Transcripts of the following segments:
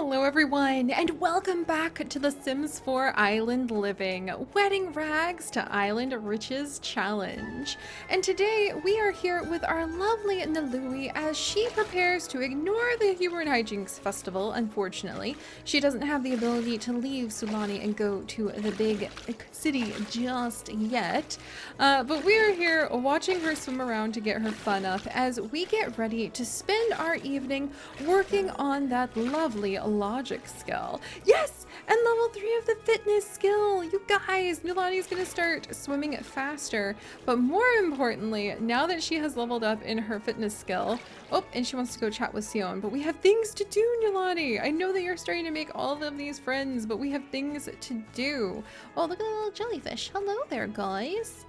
Hello everyone, and welcome back to the Sims 4 Island Living Wedding Rags to Island Riches Challenge. And today we are here with our lovely Nalui as she prepares to ignore the Heroine Hijinks Festival, unfortunately. She doesn't have the ability to leave Sulani and go to the big city just yet. But we are here watching her swim around to get her fun up as we get ready to spend our evening working on that lovely logic skill. Yes! And level 3 of the fitness skill! You guys, Nulani's gonna start swimming faster. But more importantly, now that she has leveled up in her fitness skill, oh, and she wants to go chat with Sion, but we have things to do, Nulani! I know that you're starting to make all of these friends, but we have things to do. Oh, look at the little jellyfish. Hello there, guys.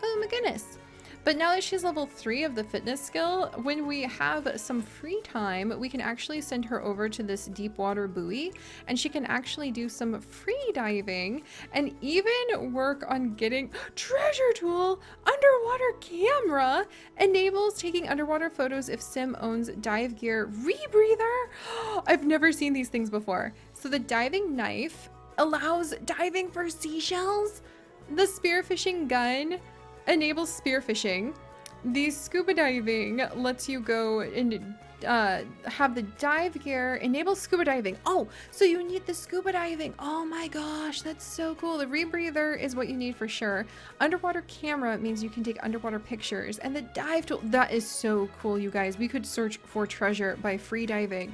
Oh my goodness. But now that she's level 3 of the fitness skill, when we have some free time, we can actually send her over to this deep water buoy and she can actually do some free diving and even work on getting treasure tool. Underwater camera enables taking underwater photos if Sim owns dive gear rebreather. I've never seen these things before. So the diving knife allows diving for seashells. The spearfishing gun enables spearfishing. The scuba diving lets you go and have the dive gear enable scuba diving. Oh, so you need the scuba diving. Oh my gosh, that's so cool. The rebreather is what you need for sure. Underwater camera means you can take underwater pictures, and the dive tool, that is so cool, you guys. We could search for treasure by free diving.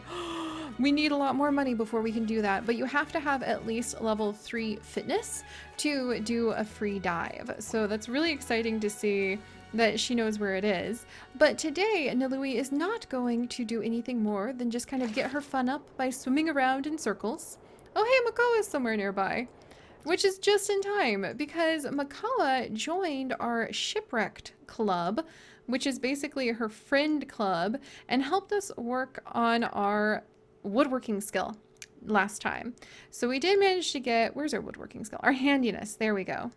We need a lot more money before we can do that, but you have to have at least level 3 fitness to do a free dive. So that's really exciting to see that she knows where it is. But today, Nalui is not going to do anything more than just kind of get her fun up by swimming around in circles. Oh, hey, Makoa is somewhere nearby, which is just in time because Makoa joined our shipwrecked club, which is basically her friend club, and helped us work on our woodworking skill last time. So we did manage to get, where's our woodworking skill? Our handiness, there we go.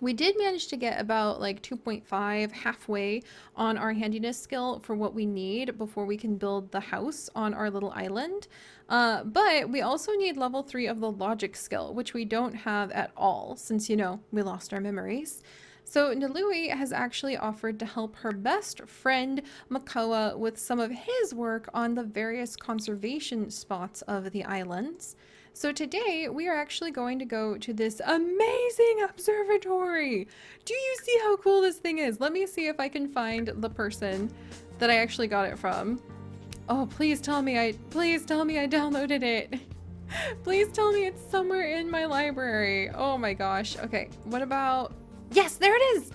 We did manage to get about like 2.5 halfway on our handiness skill for what we need before we can build the house on our little island. But we also need level 3 of the logic skill, which we don't have at all since, you know, we lost our memories. So Nalui has actually offered to help her best friend Makoa with some of his work on the various conservation spots of the islands. So today we are actually going to go to this amazing observatory. Do you see how cool this thing is? Let me see if I can find the person that I actually got it from. Oh, please tell me I downloaded it. Please tell me it's somewhere in my library. Oh my gosh. Okay, what about... Yes, there it is.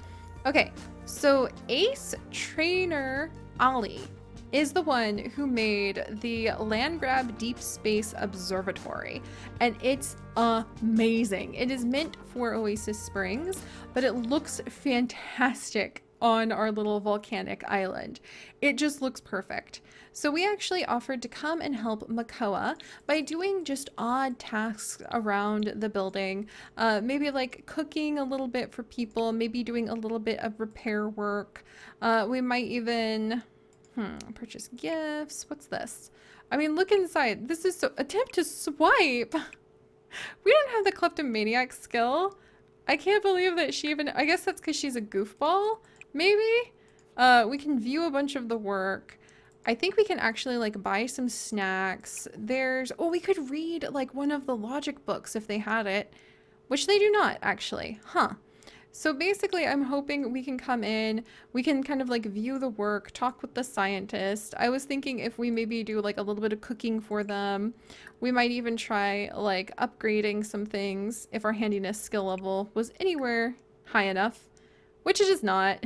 Okay, so Ace Trainer Ollie is the one who made the Land Grab Deep Space Observatory, and it's amazing. It is meant for Oasis Springs, but it looks fantastic on our little volcanic island. It just looks perfect. So we actually offered to come and help Makoa by doing just odd tasks around the building. Maybe like cooking a little bit for people, maybe doing a little bit of repair work. We might even purchase gifts. What's this? I mean, look inside. This is so... Attempt to swipe. We don't have the kleptomaniac skill. I can't believe that she even... I guess that's because she's a goofball. Maybe? We can view a bunch of the work. I think we can actually like buy some snacks. There's... Oh, we could read like one of the logic books if they had it, which they do not actually. Huh. So basically I'm hoping we can come in, we can kind of like view the work, talk with the scientist. I was thinking if we maybe do like a little bit of cooking for them, we might even try like upgrading some things if our handiness skill level was anywhere high enough, which it is not.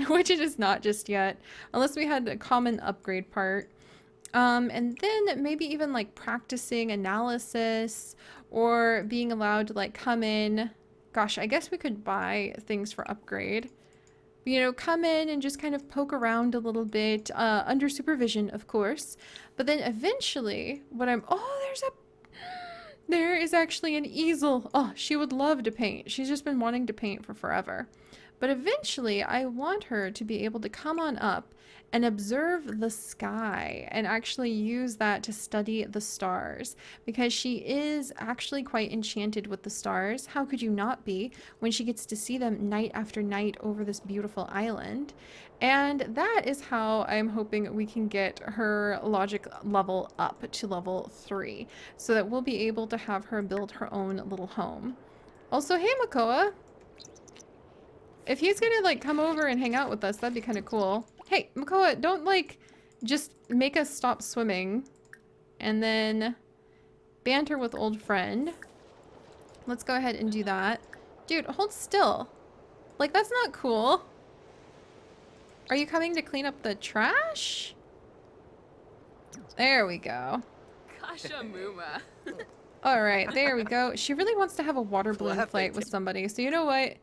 Which it is not just yet, unless we had a common upgrade part. And then maybe even like practicing analysis or being allowed to like come in. Gosh, I guess we could buy things for upgrade. You know, come in and just kind of poke around a little bit, under supervision, of course. But then eventually, oh, there is actually an easel. Oh, she would love to paint. She's just been wanting to paint for forever. But eventually, I want her to be able to come on up and observe the sky and actually use that to study the stars, because she is actually quite enchanted with the stars. How could you not be when she gets to see them night after night over this beautiful island? And that is how I'm hoping we can get her logic level up to level 3, so that we'll be able to have her build her own little home. Also, hey Makoa! If he's gonna like come over and hang out with us, that'd be kind of cool. Hey, Makoa, don't like just make us stop swimming and then banter with old friend. Let's go ahead and do that. Dude, hold still. Like, that's not cool. Are you coming to clean up the trash? There we go. Kasha Muma. Alright, there we go. She really wants to have a water balloon flight with somebody. So you know what?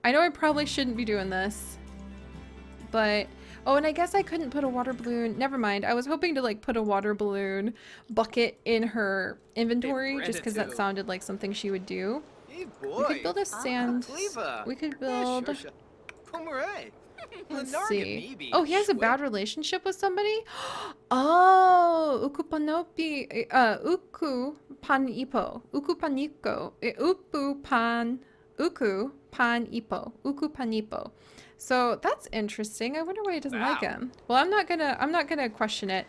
I know I probably shouldn't be doing this. But... oh, and I guess I couldn't put a water balloon. Never mind. I was hoping to like put a water balloon bucket in her inventory just because that sounded like something she would do. Hey We boy. could build a sand. We could build... let's see. Oh, he has a bad relationship with somebody? Oh, ukupanopi, uku pan ipo, uku paniko, uku pan ipo, uku panipo. So that's interesting. I wonder why he doesn't like him. Well, I'm not gonna question it.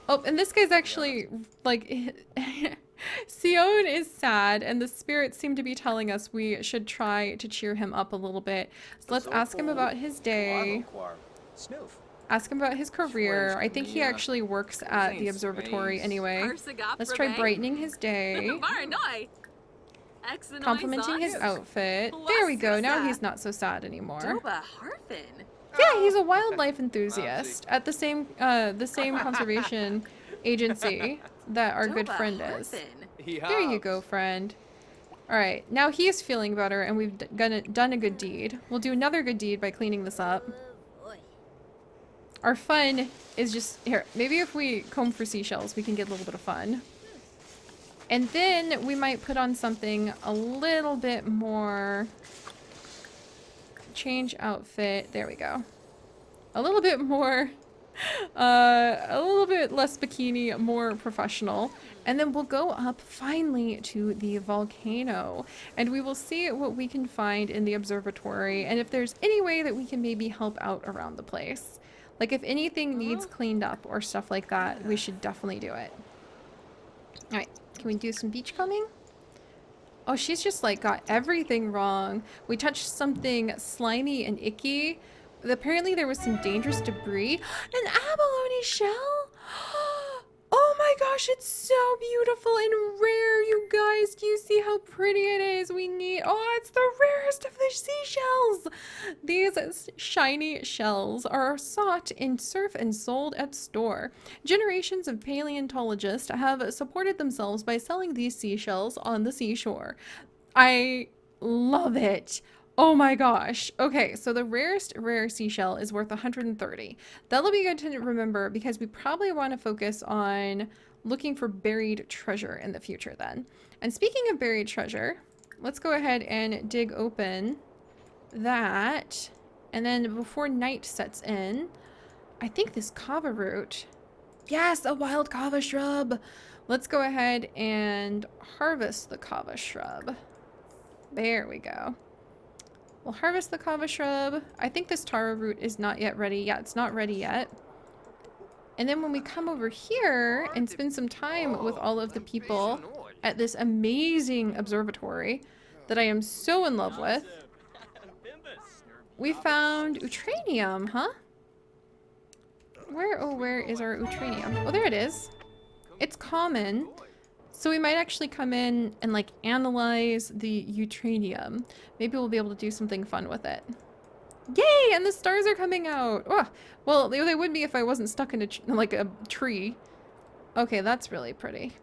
Oh, and this guy's actually like Sion is sad, and the spirits seem to be telling us we should try to cheer him up a little bit. So let's ask him about his day. Ask him about his career. I think he actually works at the observatory anyway. Let's try brightening his day. Complimenting his outfit. There we go. Now he's not so sad anymore. Yeah, he's a wildlife enthusiast at the same conservation agency that our good friend is. There you go, friend. Alright, now he's feeling better and we've done a good deed. We'll do another good deed by cleaning this up. Our fun is just... here, maybe if we comb for seashells, we can get a little bit of fun. And then we might put on something a little bit more... change outfit. There we go. A little bit more... a little bit less bikini, more professional. And then we'll go up finally to the volcano. And we will see what we can find in the observatory. And if there's any way that we can maybe help out around the place. Like if anything needs cleaned up or stuff like that, we should definitely do it. Alright, can we do some beach combing? Oh, she's just like got everything wrong. We touched something slimy and icky. Apparently there was some dangerous debris. An abalone shell? Oh my gosh, it's so beautiful and rare, you guys. Do you see how pretty it is? We need... oh, it's the rarest of the seashells. These shiny shells are sought in surf and sold at store. Generations of paleontologists have supported themselves by selling these seashells on the seashore. I love it. Oh my gosh. Okay, so the rarest rare seashell is worth 130. That'll be good to remember because we probably want to focus on looking for buried treasure in the future then. And speaking of buried treasure, let's go ahead and dig open that. And then before night sets in, I think this Kava Root. Yes, a wild Kava shrub. Let's go ahead and harvest the Kava shrub. There we go. We'll harvest the Kava shrub. I think this Taro root is not yet ready. Yeah, it's not ready yet. And then when we come over here and spend some time with all of the people at this amazing observatory that I am so in love with, we found Utranium, huh? Where is our Utranium? Oh, there it is. It's common. So we might actually come in and like analyze the Utranium. Maybe we'll be able to do something fun with it. Yay! And the stars are coming out! Oh, well, they would be if I wasn't stuck in a tree. Okay, that's really pretty.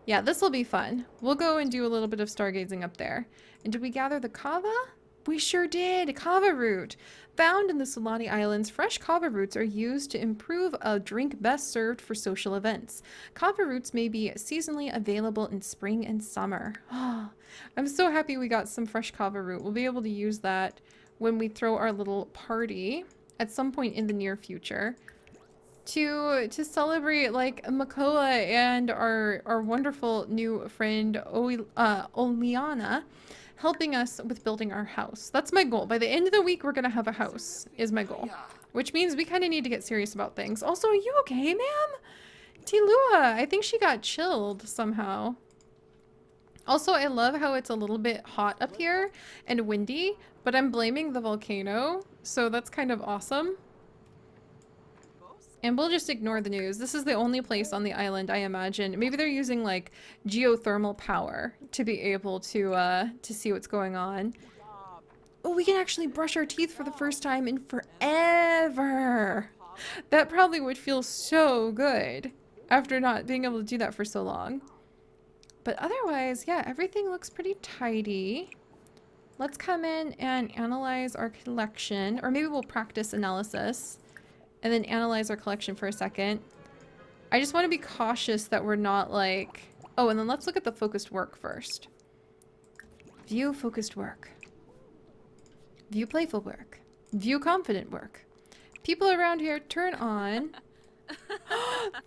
Yeah, this will be fun. We'll go and do a little bit of stargazing up there. And did we gather the kava? We sure did. Kava Root. Found in the Sulani Islands, fresh kava roots are used to improve a drink best served for social events. Kava roots may be seasonally available in spring and summer. Oh, I'm so happy we got some fresh kava root. We'll be able to use that when we throw our little party at some point in the near future to celebrate like Makoa and our wonderful new friend Oliana helping us with building our house. That's my goal. By the end of the week, we're gonna have a house, is my goal. Which means we kind of need to get serious about things. Also, are you okay, ma'am? Tilua, I think she got chilled somehow. Also, I love how it's a little bit hot up here and windy, but I'm blaming the volcano, so that's kind of awesome. And we'll just ignore the news. This is the only place on the island, I imagine. Maybe they're using like geothermal power to be able to see what's going on. Oh, we can actually brush our teeth for the first time in forever. That probably would feel so good after not being able to do that for so long. But otherwise, yeah, everything looks pretty tidy. Let's come in and analyze our collection, or maybe we'll practice analysis. And then analyze our collection for a second. I just want to be cautious that we're not like... Oh, and then let's look at the focused work first. View focused work. View playful work. View confident work. People around here, turn on.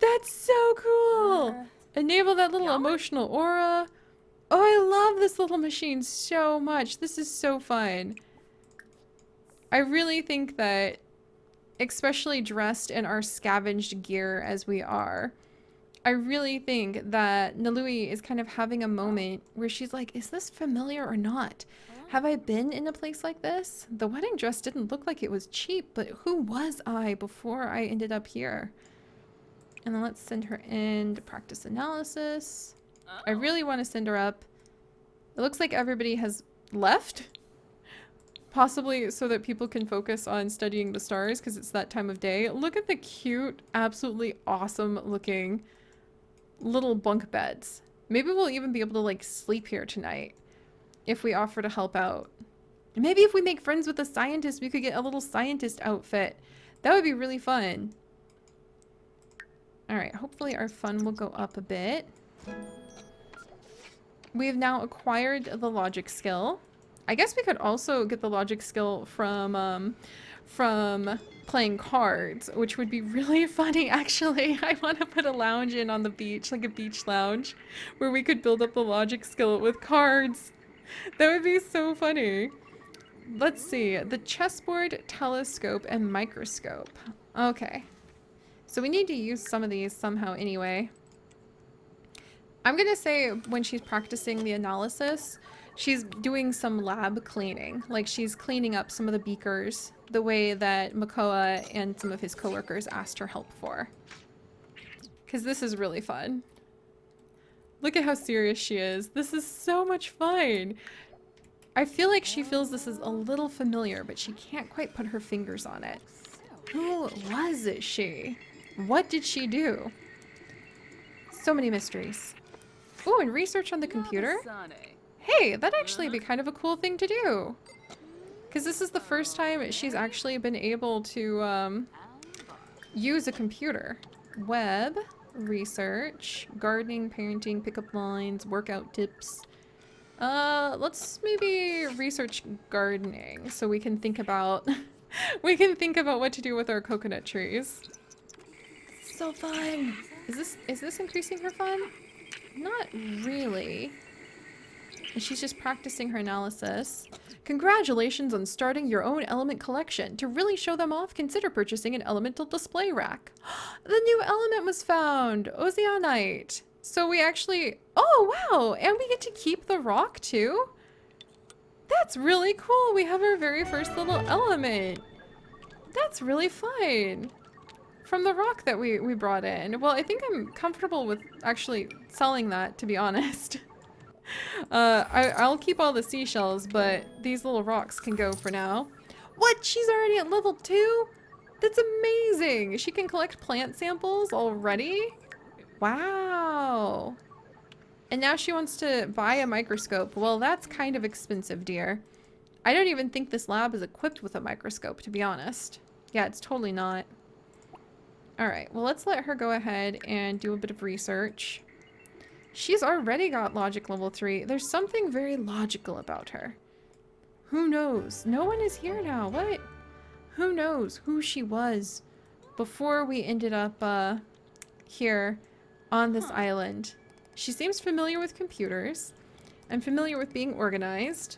That's so cool! Enable that little emotional aura. Oh, I love this little machine so much. This is so fun. I really think that, especially dressed in our scavenged gear as we are, I really think that Nalui is kind of having a moment where she's like, is this familiar or not? Have I been in a place like this? The wedding dress didn't look like it was cheap, but who was I before I ended up here? And then let's send her in to practice analysis. I really want to send her up. It looks like everybody has left. Possibly so that people can focus on studying the stars because it's that time of day. Look at the cute, absolutely awesome looking little bunk beds. Maybe we'll even be able to like sleep here tonight if we offer to help out. Maybe if we make friends with a scientist, we could get a little scientist outfit. That would be really fun. All right, hopefully our fun will go up a bit. We have now acquired the logic skill. I guess we could also get the logic skill from playing cards, which would be really funny, actually. I want to put a lounge in on the beach, like a beach lounge, where we could build up the logic skill with cards. That would be so funny. Let's see. The chessboard, telescope, and microscope. Okay. So we need to use some of these somehow anyway. I'm gonna say when she's practicing the analysis, she's doing some lab cleaning. Like she's cleaning up some of the beakers the way that Makoa and some of his coworkers asked her help for. Because this is really fun. Look at how serious she is. This is so much fun. I feel like she feels this is a little familiar, but she can't quite put her fingers on it. Who was she? What did she do? So many mysteries. Oh, and research on the computer? Hey, that'd actually be kind of a cool thing to do. Because this is the first time she's actually been able to use a computer. Web, research, gardening, parenting, pickup lines, workout tips. Let's maybe research gardening so we can think about what to do with our coconut trees. So fun. Is this increasing her fun? Not really. And she's just practicing her analysis. Congratulations on starting your own element collection. To really show them off, consider purchasing an elemental display rack. The new element was found! Oceanite. So we actually... Oh, wow! And we get to keep the rock, too? That's really cool! We have our very first little element. That's really fun. From the rock that we brought in. Well, I think I'm comfortable with actually selling that, to be honest. I'll keep all the seashells, but these little rocks can go for now. What? She's already at level 2? That's amazing! She can collect plant samples already? Wow! And now she wants to buy a microscope. Well, that's kind of expensive, dear. I don't even think this lab is equipped with a microscope, to be honest. Yeah, it's totally not. Alright, well, let's let her go ahead and do a bit of research. She's already got logic level 3. There's something very logical about her. Who knows? No one is here now. What? Who knows who she was before we ended up here on this island. She seems familiar with computers and familiar with being organized.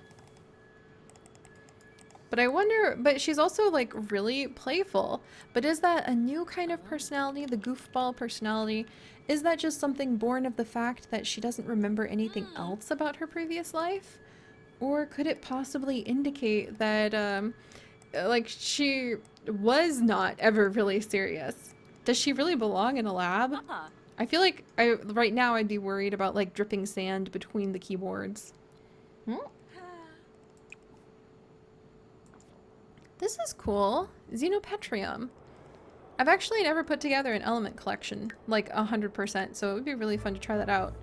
But I wonder, but she's also like really playful. But is that a new kind of personality, the goofball personality? Is that just something born of the fact that she doesn't remember anything else about her previous life? Or could it possibly indicate that, like, she was not ever really serious? Does she really belong in a lab? I feel like right now I'd be worried about, like, dripping sand between the keyboards. This is cool. Xenopetrium. I've actually never put together an element collection, like 100%, so it would be really fun to try that out.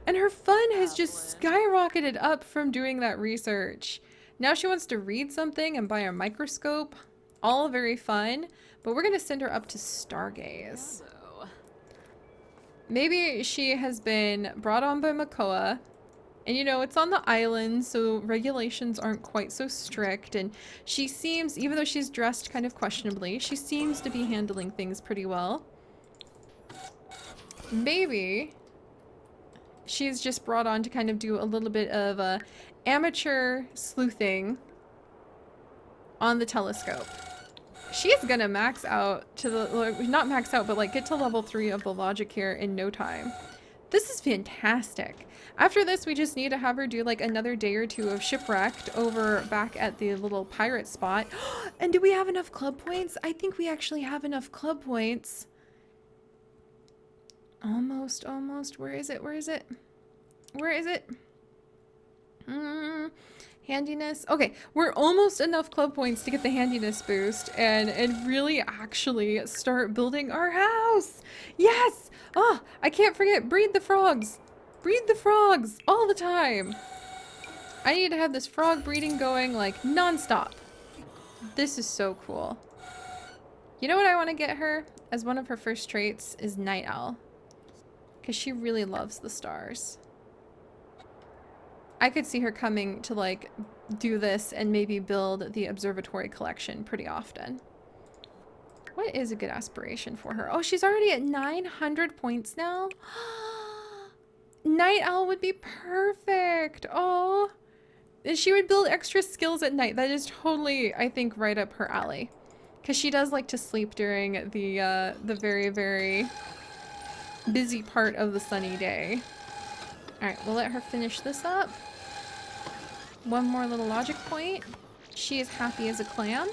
And her fun has just skyrocketed up from doing that research. Now she wants to read something and buy a microscope. All very fun, but we're gonna send her up to Stargaze. Maybe she has been brought on by Makoa. And you know, it's on the island, so regulations aren't quite so strict. And she seems, even though she's dressed kind of questionably, she seems to be handling things pretty well. Maybe she's just brought on to kind of do a little bit of amateur sleuthing on the telescope. She's gonna max out to the, not max out, but like get to level 3 of the logic here in no time. This is fantastic. After this, we just need to have her do like another day or two of shipwrecked over back at the little pirate spot. And do we have enough club points? I think we actually have enough club points. Almost, almost. Where is it? Where is it? Where is it? Handiness. Okay, we're almost enough club points to get the handiness boost and really actually start building our house. Yes! Oh, I can't forget. Breed the frogs. Breed the frogs all the time. I need to have this frog breeding going like non-stop. This is so cool. You know what I want to get her as one of her first traits is Night Owl. Because she really loves the stars. I could see her coming to like do this and maybe build the observatory collection pretty often. What is a good aspiration for her? Oh, she's already at 900 points now. Night Owl would be perfect. Oh, she would build extra skills at night. That is totally, I think, right up her alley. Because she does like to sleep during the very, very busy part of the sunny day. All right, we'll let her finish this up. One more little logic point. She is happy as a clam.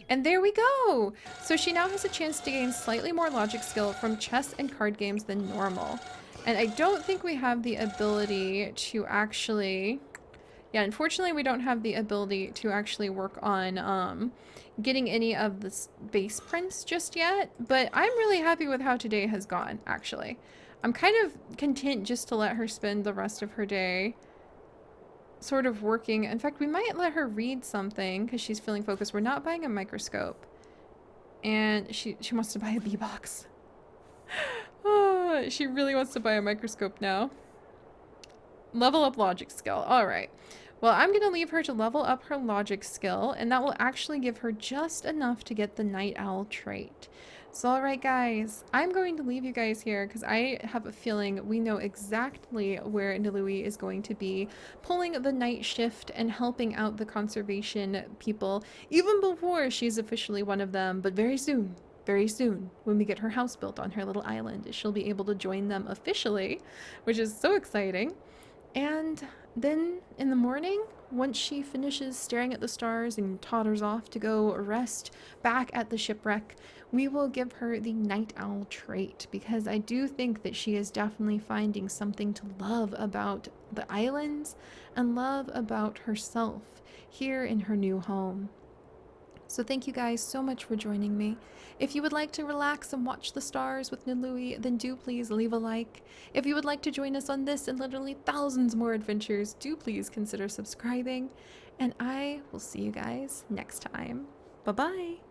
And there we go! So she now has a chance to gain slightly more logic skill from chess and card games than normal. And I don't think we have the ability to actually... Yeah, unfortunately we don't have the ability to actually work on getting any of the base prints just yet. But I'm really happy with how today has gone, actually. I'm kind of content just to let her spend the rest of her day sort of working. In fact, we might let her read something because she's feeling focused. We're not buying a microscope. And she wants to buy a bee box. Oh, she really wants to buy a microscope now. Level up logic skill. All right. Well, I'm going to leave her to level up her logic skill, and that will actually give her just enough to get the Night Owl trait. So, all right, guys, I'm going to leave you guys here because I have a feeling we know exactly where Nilui is going to be pulling the night shift and helping out the conservation people even before she's officially one of them. But very soon, when we get her house built on her little island, she'll be able to join them officially, which is so exciting. And then in the morning, once she finishes staring at the stars and totters off to go rest back at the shipwreck, we will give her the Night Owl trait, because I do think that she is definitely finding something to love about the islands and love about herself here in her new home. So thank you guys so much for joining me. If you would like to relax and watch the stars with Nilui, then do please leave a like. If you would like to join us on this and literally thousands more adventures, do please consider subscribing. and I will see you guys next time. Bye-bye.